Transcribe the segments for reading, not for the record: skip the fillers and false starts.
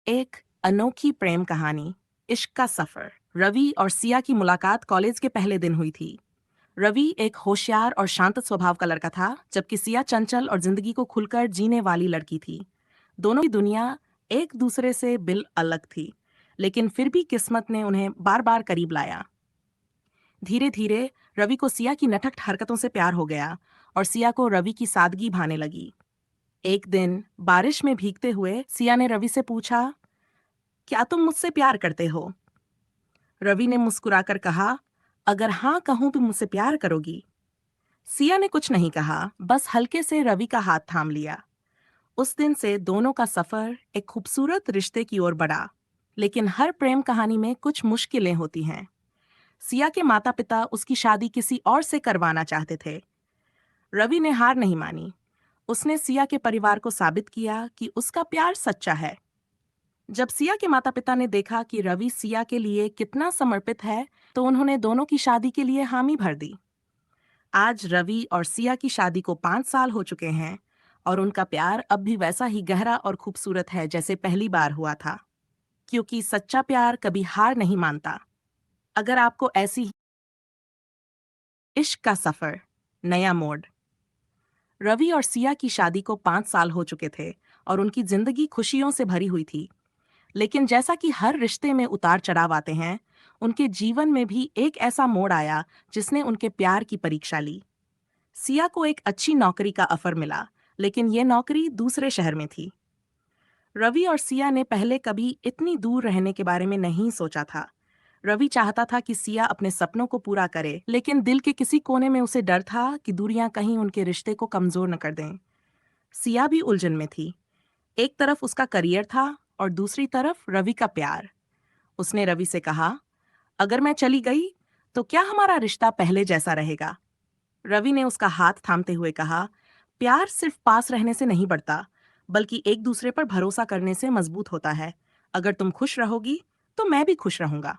एक अनोखी प्रेम कहानी, इश्क का सफर। रवि और सिया की मुलाकात कॉलेज के पहले दिन हुई थी। रवि एक होशियार और शांत स्वभाव का लड़का था, जबकि सिया चंचल और जिंदगी को खुलकर जीने वाली लड़की थी। दोनों की दुनिया एक दूसरे से बिल अलग थी, लेकिन फिर भी किस्मत ने उन्हें बार बार करीब लाया। धीरे धीरे रवि को सिया की नटखट हरकतों से प्यार हो गया और सिया को रवि की सादगी भाने लगी। एक दिन बारिश में भीगते हुए सिया ने रवि से पूछा, क्या तुम मुझसे प्यार करते हो? रवि ने मुस्कुराकर कहा, अगर हाँ कहूं तो मुझसे प्यार करोगी? सिया ने कुछ नहीं कहा, बस हल्के से रवि का हाथ थाम लिया। उस दिन से दोनों का सफर एक खूबसूरत रिश्ते की ओर बढ़ा। लेकिन हर प्रेम कहानी में कुछ मुश्किलें होती हैं। सिया के माता पिता उसकी शादी किसी और से करवाना चाहते थे। रवि ने हार नहीं मानी। उसने सिया के परिवार को साबित किया कि उसका प्यार सच्चा है। जब सिया के माता पिता ने देखा कि रवि सिया के लिए कितना समर्पित है, तो उन्होंने दोनों की शादी के लिए हामी भर दी। आज रवि और सिया की शादी को 5 साल हो चुके हैं और उनका प्यार अब भी वैसा ही गहरा और खूबसूरत है जैसे पहली बार हुआ था, क्योंकि सच्चा प्यार कभी हार नहीं मानता। अगर आपको ऐसी इश्क का सफर, नया मोड़। रवि और सिया की शादी को 5 साल हो चुके थे और उनकी जिंदगी खुशियों से भरी हुई थी। लेकिन जैसा कि हर रिश्ते में उतार चढ़ाव आते हैं, उनके जीवन में भी एक ऐसा मोड़ आया जिसने उनके प्यार की परीक्षा ली। सिया को एक अच्छी नौकरी का ऑफर मिला, लेकिन ये नौकरी दूसरे शहर में थी। रवि और सिया ने पहले कभी इतनी दूर रहने के बारे में नहीं सोचा था। रवि चाहता था कि सिया अपने सपनों को पूरा करे, लेकिन दिल के किसी कोने में उसे डर था कि दूरियां कहीं उनके रिश्ते को कमजोर न कर दें। सिया भी उलझन में थी। एक तरफ उसका करियर था और दूसरी तरफ रवि का प्यार। उसने रवि से कहा, अगर मैं चली गई तो क्या हमारा रिश्ता पहले जैसा रहेगा? रवि ने उसका हाथ थामते हुए कहा, प्यार सिर्फ पास रहने से नहीं बढ़ता, बल्कि एक दूसरे पर भरोसा करने से मजबूत होता है। अगर तुम खुश रहोगी तो मैं भी खुश रहूंगा।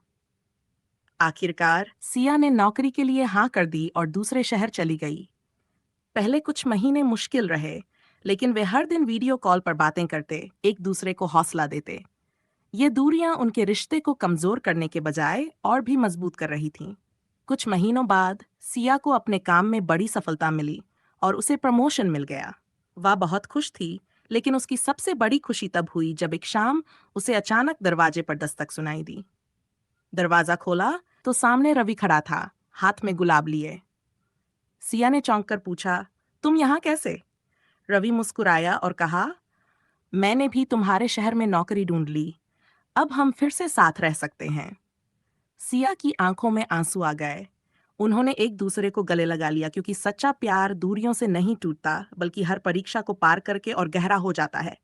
आखिरकार सिया ने नौकरी के लिए हाँ कर दी और दूसरे शहर चली गई। पहले कुछ महीने मुश्किल रहे, लेकिन वे हर दिन वीडियो कॉल पर बातें करते, एक दूसरे को हौसला देते। ये दूरियां उनके रिश्ते को कमजोर करने के बजाय और भी मजबूत कर रही थीं। कुछ महीनों बाद सिया को अपने काम में बड़ी सफलता मिली और उसे प्रमोशन मिल गया। वह बहुत खुश थी, लेकिन उसकी सबसे बड़ी खुशी तब हुई जब एक शाम उसे अचानक दरवाजे पर दस्तक सुनाई दी। दरवाजा खोला तो सामने रवि खड़ा था, हाथ में गुलाब लिए। सिया ने चौंक कर पूछा, तुम यहाँ कैसे? रवि मुस्कुराया और कहा, मैंने भी तुम्हारे शहर में नौकरी ढूंढ ली, अब हम फिर से साथ रह सकते हैं। सिया की आंखों में आंसू आ गए। उन्होंने एक दूसरे को गले लगा लिया, क्योंकि सच्चा प्यार दूरियों से नहीं टूटता, बल्कि हर परीक्षा को पार करके और गहरा हो जाता है।